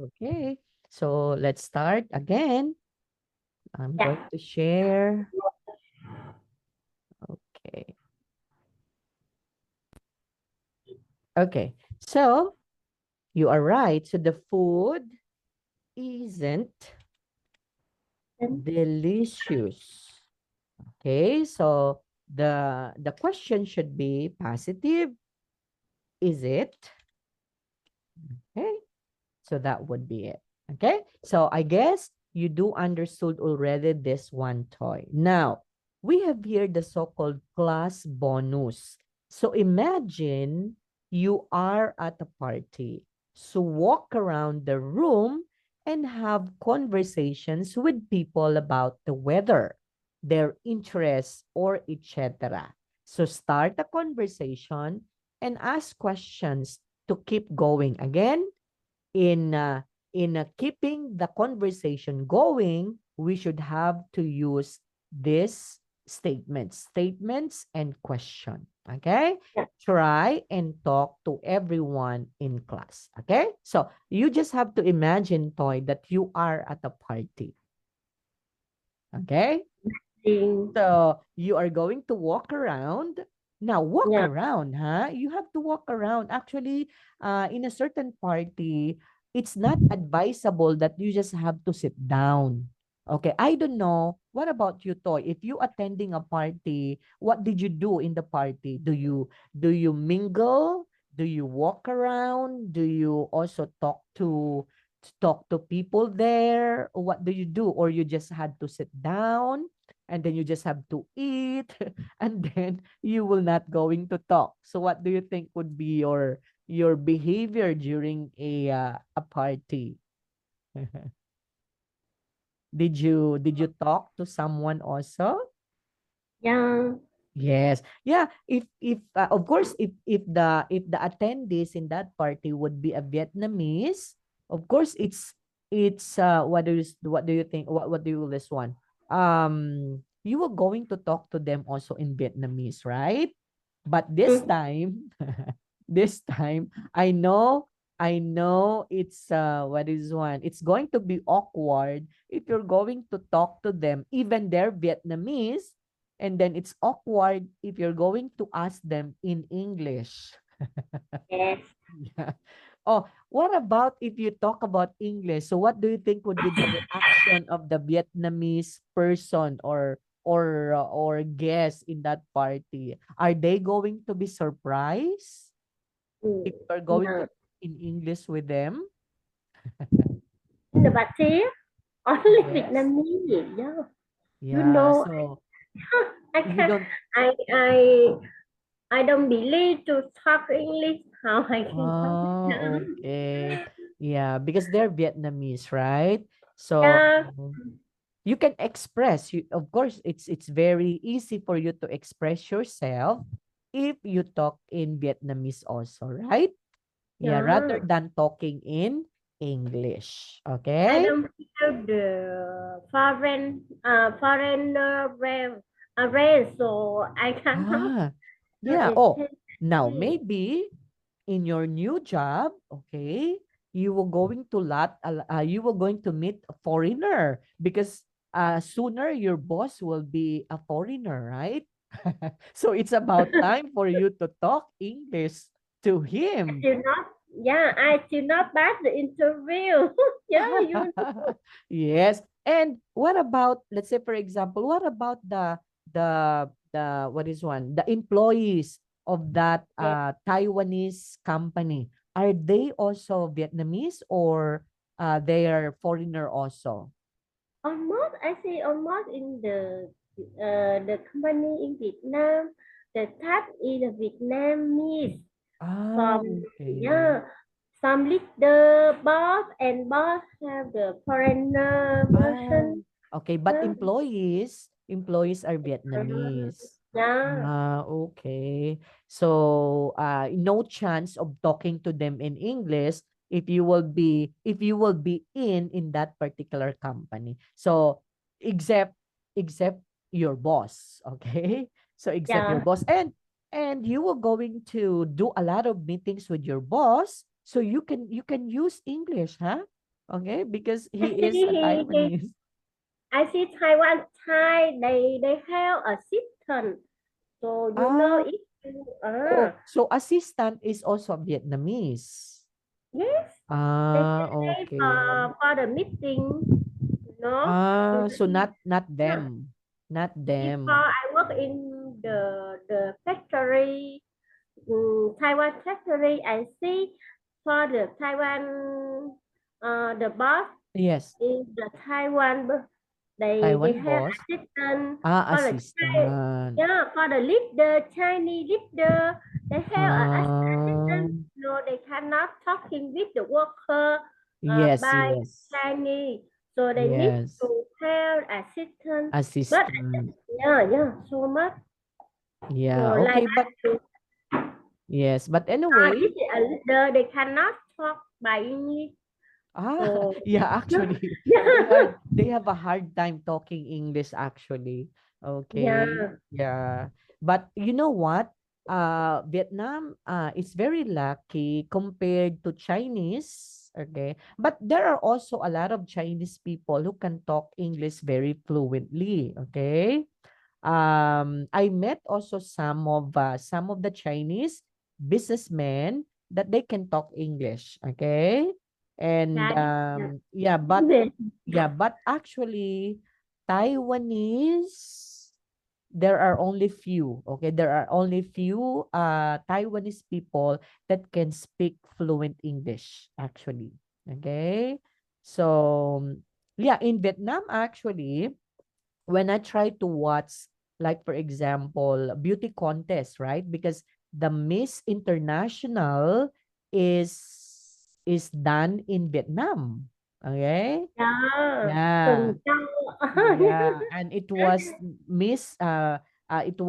Okay, so let's start again. I'm going Yeah. to share. Okay. Okay. So you are right. So the food isn't Then delicious. Okay. So the question should be positive. Is it? Okay. So that would be it. Okay. So I guess you do understood already this one toy. Now, we have here the so-called class bonus. So imagine you are at a party. So walk around the room and have conversations with people about the weather, their interests, or etc. So start a conversation and ask questions to keep going. Again, in keeping the conversation going, we should have to use this statements and question. Okay, yeah, try and talk to everyone in class. Okay, so you just have to imagine, Toy, that you are at a party. Okay, thing. so you are going to walk around. Now walk Yeah. around, huh? You have to walk around. Actually, in a certain party, it's not advisable that you just have to sit down. Okay, I don't know. What about you, Toy? If you attending a party, what did you do in the party? Do you mingle? Do you walk around? Do you also talk to people there? Or what do you do? Or you just had to sit down? And then you just have to eat and then you will not going to talk. So what do you think would be your behavior during a party? Did you talk to someone also? Yeah. Yes. Yeah, if of course if the attendees in that party would be a Vietnamese, of course it's what do you think, what do you this one? You were going to talk to them also in Vietnamese, right? But this Mm. time this time I know what is one? It's going to be awkward if you're going to talk to them, even they're Vietnamese, and then it's awkward if you're going to ask them in English. Yes. Yeah. Oh, what about if you talk about English? So what do you think would be the reaction of the Vietnamese person or guest in that party? Are they going to be surprised Mm. if you're going to Yeah. in English with them? In the party, only Yes. Vietnamese. Yeah. You Yeah. know, So I you can don't. I I I don't believe to talk English. How I can talk? Oh, okay. Yeah, because they're Vietnamese, right? So Yeah. you can express. You, of course, it's very easy for you to express yourself if you talk in Vietnamese also, right? Yeah, rather Yeah. than talking in English. I Okay? don't feel the foreigner race, so I cannot Ah, yeah. Oh, now intentionally. maybe in your new job, okay, you were going to meet a foreigner because sooner your boss will be a foreigner, right? So it's about time for you to talk English to I him. still not, yeah, I still not pass the interview. Yeah, you know. Yes. And what about, let's say, for example, what about the what is one? The employees of that Yeah. Taiwanese company. Are they also Vietnamese or they are foreigner also? Almost, I see almost in the company in Vietnam, the staff is a Vietnamese. Ah, Some, okay. yeah, some leader boss and boss have the foreigner Ah, version. okay. But Yeah. employees are Uh, Vietnamese. yeah. Okay. So, no chance of talking to them in English if you will be in that particular company. So, except except your boss, okay? So, except your Yeah. boss, and you were going to do a lot of meetings with your boss, so you can use English, huh? Okay, because I he is see a Taiwanese. I see Taiwan Thai they have assistant. So you know Ah, if you oh, so assistant is also Vietnamese. yes, they Ah, say okay. for the meeting, you know. You Ah, so can, not yeah. them. Not Before them. I work in the factory, Taiwan factory, I see for the Taiwan the boss Yes, is the Taiwan they Taiwan have boss. assistant Ah, for the assistant. yeah for the leader Chinese leader they have a Ah, assistant no they cannot talking with the worker yes, by yes, Chinese so they need to yes. have assistant but Assistant. yeah so much so Yeah, like okay, that but too. yes, but This anyway, is a leader they cannot talk by English ah, so yeah, actually, yeah they have a hard time talking English actually. Okay. yeah Yeah. But you know what? Vietnam is very lucky compared to Chinese. Okay. But there are also a lot of Chinese people who can talk English very fluently. Okay. I met also some of the Chinese businessmen that they can talk English, okay? And yeah yeah, but actually Taiwanese, there are only few, okay? There are only few Taiwanese people that can speak fluent English actually. Okay? So yeah, in Vietnam actually, when I try to watch, like for example, beauty contest, right? Because the Miss International is done in Vietnam. Okay? yeah Yeah. Tuần Châu Yeah, and Miss it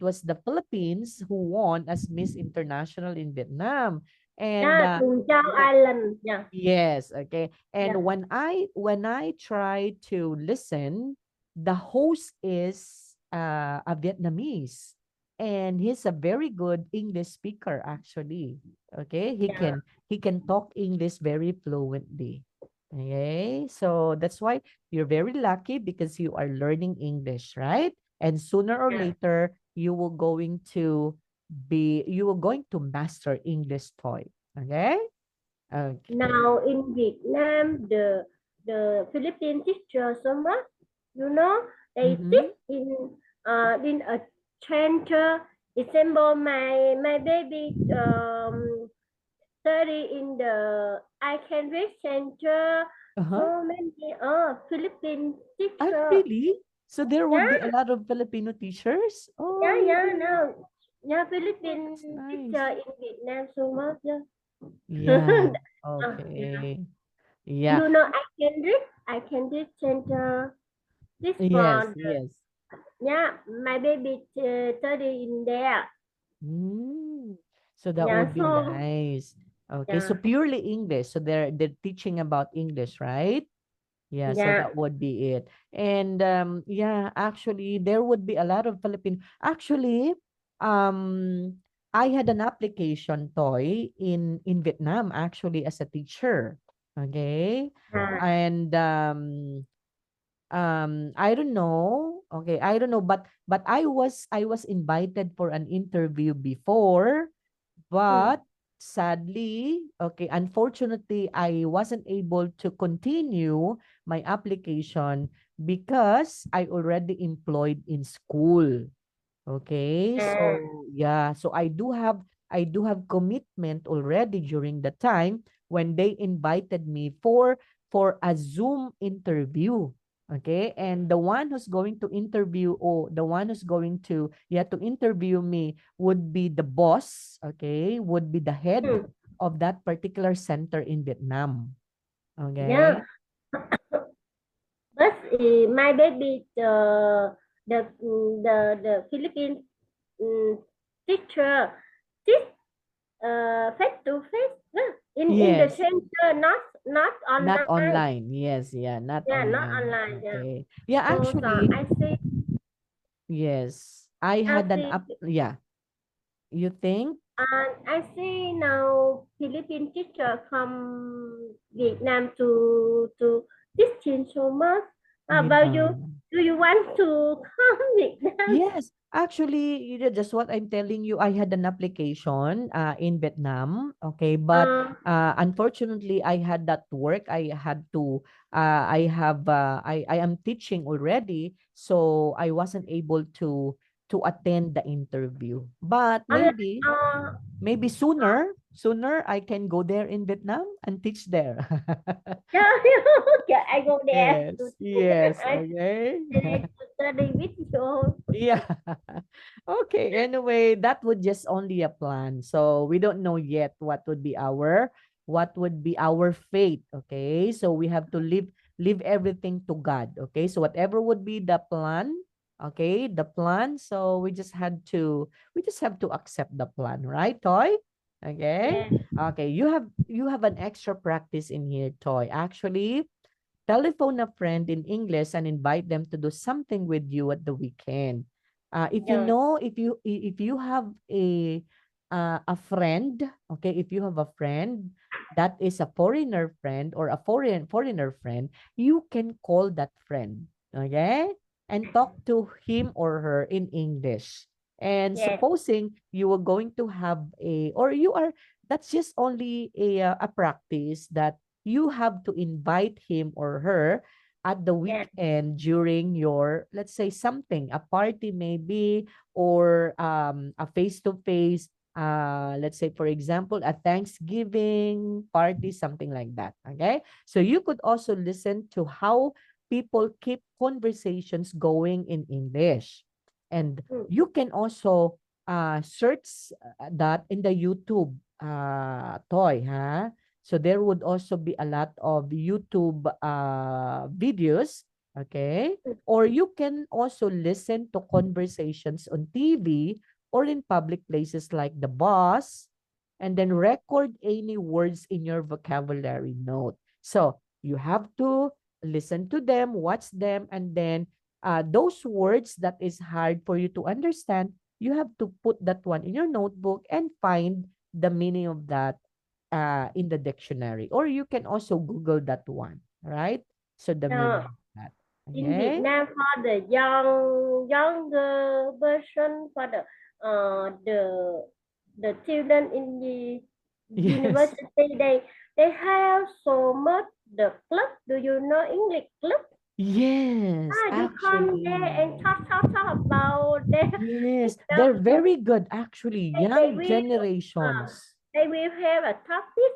was the Philippines who won as Miss International in Vietnam. And yeah Tuần Châu yeah, Island yeah yes, okay. yeah And when I try to listen, the host is a Vietnamese, and he's a very good English speaker actually. Okay? yeah He can talk English very fluently. Okay? So that's why you're very lucky because you are learning English, right? And sooner or yeah later you will going to master English toy. Okay? Okay. now in Vietnam the Philippine teacher so much you know they Mhm. teach in a center example my baby study in the I can read center Uh-huh. so many Philippine Ah, teacher really? So there would be yeah a lot of Filipino teachers? Oh, yeah really? no yeah Oh, Philippine that's nice. teacher in Vietnam so much yeah Yeah. yeah. Okay. Yeah. You know, I can read center. This Yes, for the, yes. yeah, my baby study in there. Mm. So that Yeah, would be so, nice. Okay, so yeah, purely English. So they're teaching about English, right? Yeah, so yeah, that would be it. And yeah, actually there would be a lot of Filipino. Actually, um I had an application toy in Vietnam actually as a teacher. Okay? yeah, And I don't know. Okay, I don't know, but I was invited for an interview before, mm, but sadly, okay, unfortunately, I wasn't able to continue my application because I already employed in school. Okay, yeah, so yeah, so I do have commitment already during the time when they invited me for a Zoom interview. Okay, and the one who's going to interview or the one who's going to yeah to interview me would be the boss, okay, would be the head mm, of that particular center in Vietnam. yeah. Okay? But my baby, the Philippine um, teacher teach face to face in the Yes, center, not not online. online. Yes, yeah, not Yeah, not online. online. Yeah. Okay. Yeah, So actually, I see, yes. I I had an see up yeah, you think? And I see now Philippine teacher from Vietnam to teaching so much. About you, Yeah. do you want to come Vietnam? Yes, actually, just what I'm telling you, I had an application in Vietnam, okay, but Uh, unfortunately, I had that work. I had to, I am teaching already, so I wasn't able to attend the interview. But unless, maybe sooner I can go there in Vietnam and teach there. yeah, yeah, I go there to Yes, yes, I okay. to study with you. Yeah. Okay. Anyway, that would just only a plan. So we don't know yet what would be our fate. Okay. So we have to leave everything to God. Okay. So whatever would be the plan, okay, the plan. So we just have to accept the plan, right, Toy? Okay. Yes, Okay. You have an extra practice in here, Toy. Actually, telephone a friend in English and invite them to do something with you at the weekend. If you yeah, know, if you have a friend, okay, if you have a friend that is a foreigner friend or a foreigner friend, you can call that friend, okay, and talk to him or her in English. And yes, supposing you are going to have or you are, that's just only a practice that you have to invite him or her at the yes, weekend during your, let's say, something, a party maybe, or a face-to-face, let's say, for example, a Thanksgiving party, something like that. Okay. So you could also listen to how people keep conversations going in English. And mm, you can also search that in the YouTube toy, huh? So there would also be a lot of YouTube videos, okay? mm, Or you can also listen to conversations on TV or in public places like the bus, and then record any words in your vocabulary note. So you have to listen to them, watch them, and then those words that is hard for you to understand, you have to put that one in your notebook and find the meaning of that in the dictionary, or you can also Google that one, right? So the yeah. meaning of that. In Okay? Vietnam for the younger version for the children in the Yes. university they have so much the club. Do you know English club? Yes, Ah, you come there actually. and talk about their Yes, they're the, very good actually. they Young will generations. they will have a topic.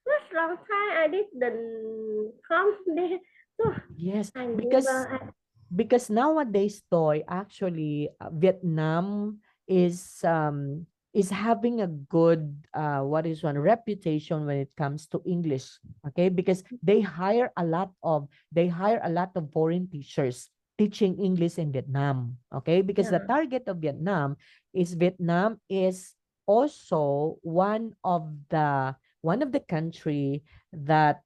First long time I didn't come there, so Yes, I because never. because nowadays, Toy, actually, Vietnam is having a good what is one reputation when it comes to English. Okay, because they hire a lot of foreign teachers teaching English in Vietnam. Okay, because the Yeah, target of Vietnam is also one of the country that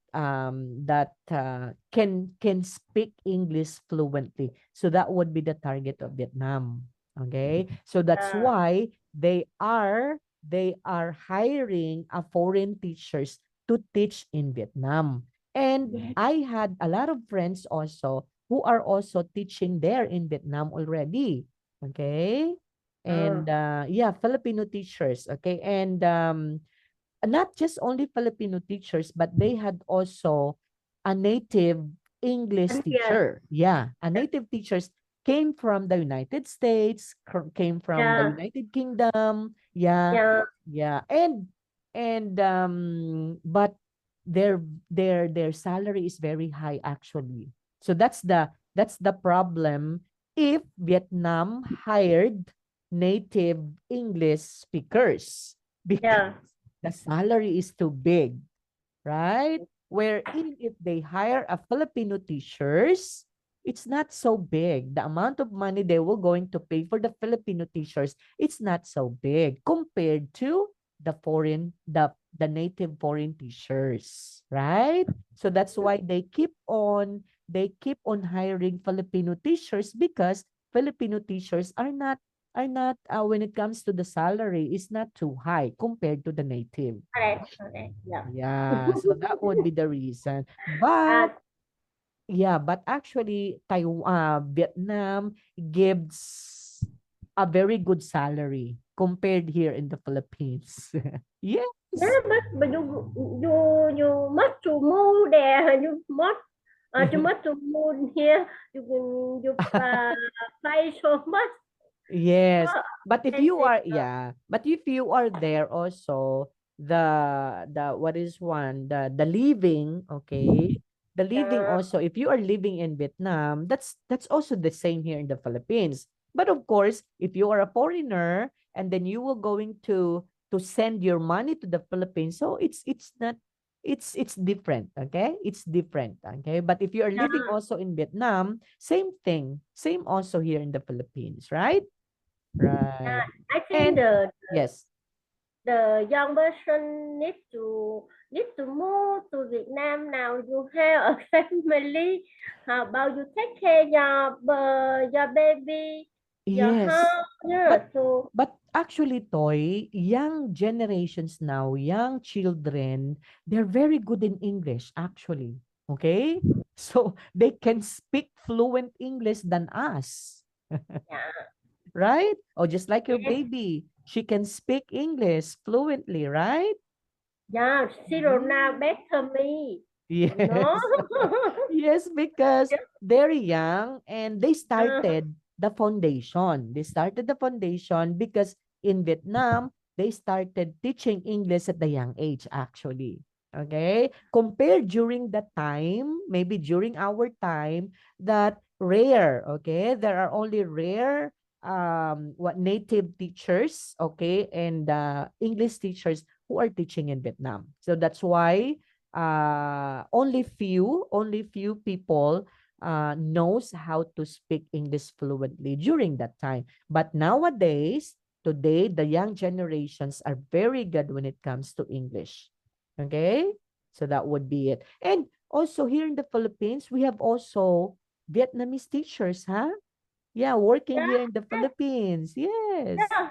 can speak English fluently. So that would be the target of Vietnam. Okay? So that's uh, why they are hiring a foreign teachers to teach in Vietnam. And yes, I had a lot of friends also who are also teaching there in Vietnam already. Okay? uh, And yeah, Filipino teachers, okay? And not just only Filipino teachers, but they had also a native English and yes, teacher. Yeah, a native teachers came from the United States, came from the yeah, United Kingdom. Yeah, yeah, yeah, and but their salary is very high actually. So that's the problem if Vietnam hired native English speakers because yeah, the salary is too big, right? Wherein if they hire a Filipino teachers, it's not so big. The amount of money they will going to pay for the Filipino teachers, it's not so big compared to the native foreign teachers, right? So that's why they keep on hiring Filipino teachers because Filipino teachers are not are not when it comes to the salary is not too high compared to the native. correct, correct. Yeah. Yeah, so that would be the reason. Uh, But yeah, but actually Vietnam gives a very good salary compared here in the Philippines. Yes. yeah, but you must to move there. You must too much to move here. You can you pay so much. Yes. Oh, But if I you see. are, yeah, but if you are there also, the what is one, the living, okay? The living Yeah, also, if you are living in Vietnam, that's also the same here in the Philippines. But of course, if you are a foreigner and then you will going to send your money to the Philippines, so it's not it's different, okay? It's different, okay? But if you are living yeah, also in Vietnam, same thing, same also here in the Philippines, right? Right. yeah. I think And the yes. the young person need to move to Vietnam now. You have a family. How about you take care your baby, your Yes. house? Yeah. But So actually, Toy, young generations now, young children, they're very good in English, actually. Okay? So they can speak fluent English than us. yeah, Right? Or just like your yes, baby, she can speak English fluently, right? yeah. Zero now Mhm. better me. No. Yes. Yes, because they're young and they uh, started the foundation. They started the foundation because in Vietnam, they started teaching English at the young age, actually. Okay? Compared during that time, maybe during our time, that rare, okay? There are only rare what native teachers, okay, and English teachers who are teaching in Vietnam. So that's why only few people knows how to speak English fluently during that time. But nowadays, today, the young generations are very good when it comes to English. Okay? So that would be it. And also here in the Philippines, we have also Vietnamese teachers, huh? Yeah, working yeah, here in the Philippines. Yes. yeah.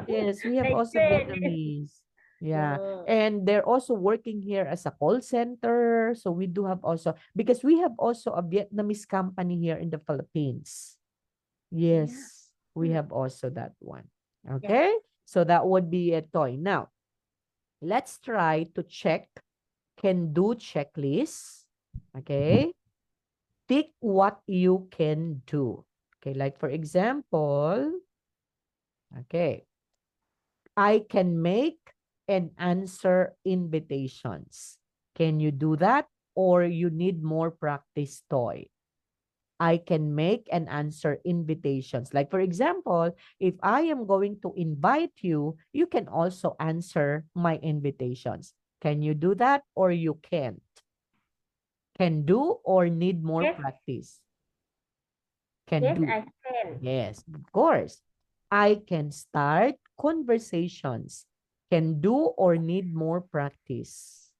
Yes, we have They also train. Vietnamese. Yeah. Yeah, And they're also working here as a call center. So we do have also, because we have also a Vietnamese company here in the Philippines. yeah. Yes, we Mm, have also that one. yeah. Okay. So that would be a toy. Now, let's try to check can do checklist. Okay. Pick what you can do. Okay. Like for example, okay. I can make and answer invitations. Can you do that? Or you need more practice, Toy? I can make and answer invitations. Like, for example, if I am going to invite you, you can also answer my invitations. Can you do that or you can't? Can do or need more Yes, practice? Can yes, do. I can. Yes, of course. I can start conversations. Can do or need more practice.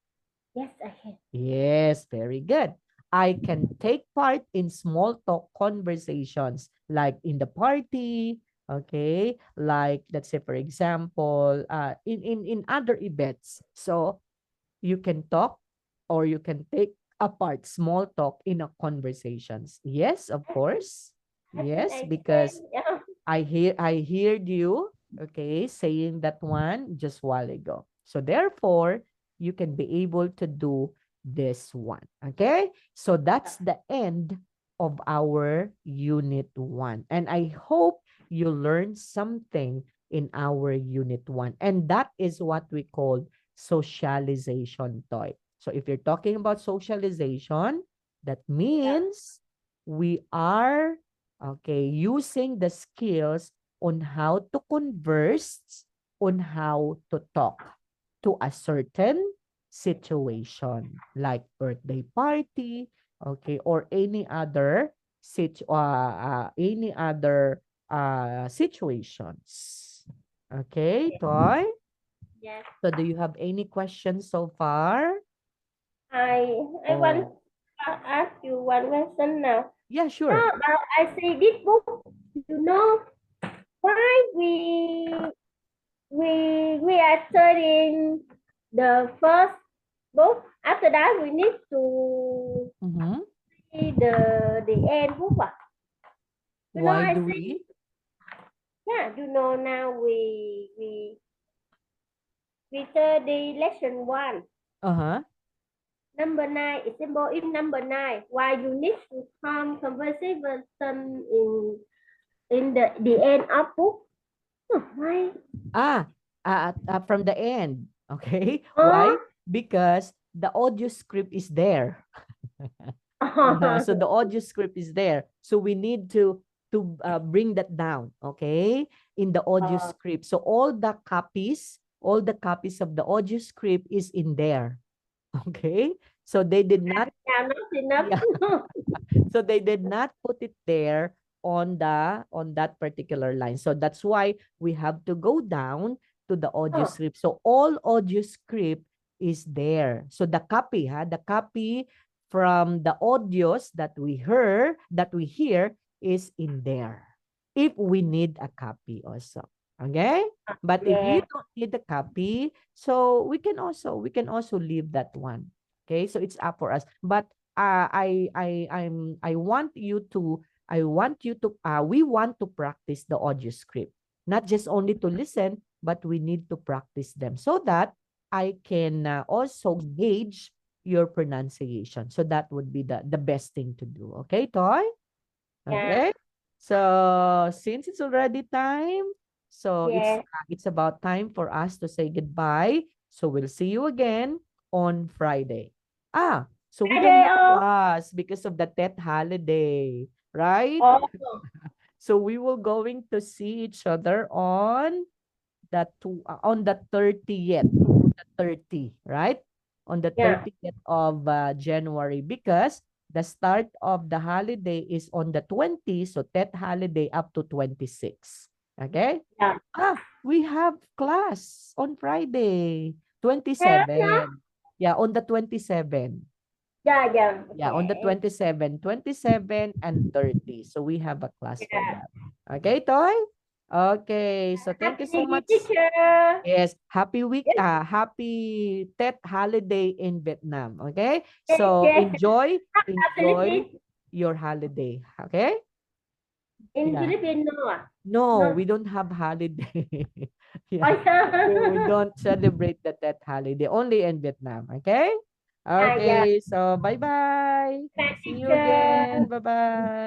Yes, I can. Yes, very good. I can take part in small talk conversations like in the party, okay? Like let's say for example, in other events. So you can talk or you can take apart small talk in a conversations. Yes, of course. I think Yes, I because can. Yeah. I heard you, okay, saying that one just while ago. So therefore, you can be able to do this one. Okay? So that's the end of our unit 1. And I hope you learned something in our unit 1. And that is what we call socialization toy. So if you're talking about socialization, that Yeah. means we are okay, using the skills on how to converse, on how to talk to a certain situation, like birthday party, okay, or any other situations. Okay, Toy? Yes. So do you have any questions so far? I want Oh, to ask you one question now. yeah, How sure. about I see this book? You know, why we are studying the first book. After that, we need to Mm-hmm. see the end book. Why I do think we? yeah. Now we study lesson one. Uh-huh. Number nine, example in number nine, why you need to come conversation in the end of book. Why? Ah, from the end. Okay. Oh, Why? Because the audio script is there. Yeah, so the audio script is there. So we need to bring that down, okay, in the audio uh, script. So all the copies of the audio script is in there. Okay? So they did not, yeah, not enough. yeah, so they did not put it there on that particular line. So that's why we have to go down to the audio Oh, script. So all audio script is there. So the copy from the audios that we hear is in there. If we need a copy also. Okay? But if you yeah, don't need a copy, so we can also leave that one. Okay? So it's up for us. But I want you to we want to practice the audio script, not just only to listen, but we need to practice them so that I can also gauge your pronunciation. So that would be the best thing to do. Okay, Toy? yeah, Okay. So since it's already time, so yeah. it's about time for us to say goodbye. So we'll see you again on Friday. So we don't Friday have off. class because of the Tet holiday, right? Oh, So we will going to see each other on the 30th, the 30, right? On the yeah, 30th of January, because the start of the holiday is on the 20th, so that holiday up to 26. Okay? yeah. We have class on Friday, Have no? 27. Yeah, on the 27. Yeah, yeah. Yeah, on the Okay. 27 and 30. So we have a class for Yeah. that. Okay, Toy? Okay, so thank you Happy so New Year, much. teacher. Yes, happy week, Yes, happy Tet holiday in Vietnam. Okay, yes, so yes. enjoy Philippines. your holiday. Okay, In yeah. Philippines, no. No, No. we don't have holiday. Oh, Yeah, we yeah. don't celebrate the Tet holiday only in Vietnam. Okay, Yeah, yeah. okay. So bye bye. Bye, See you teacher. again. Bye bye.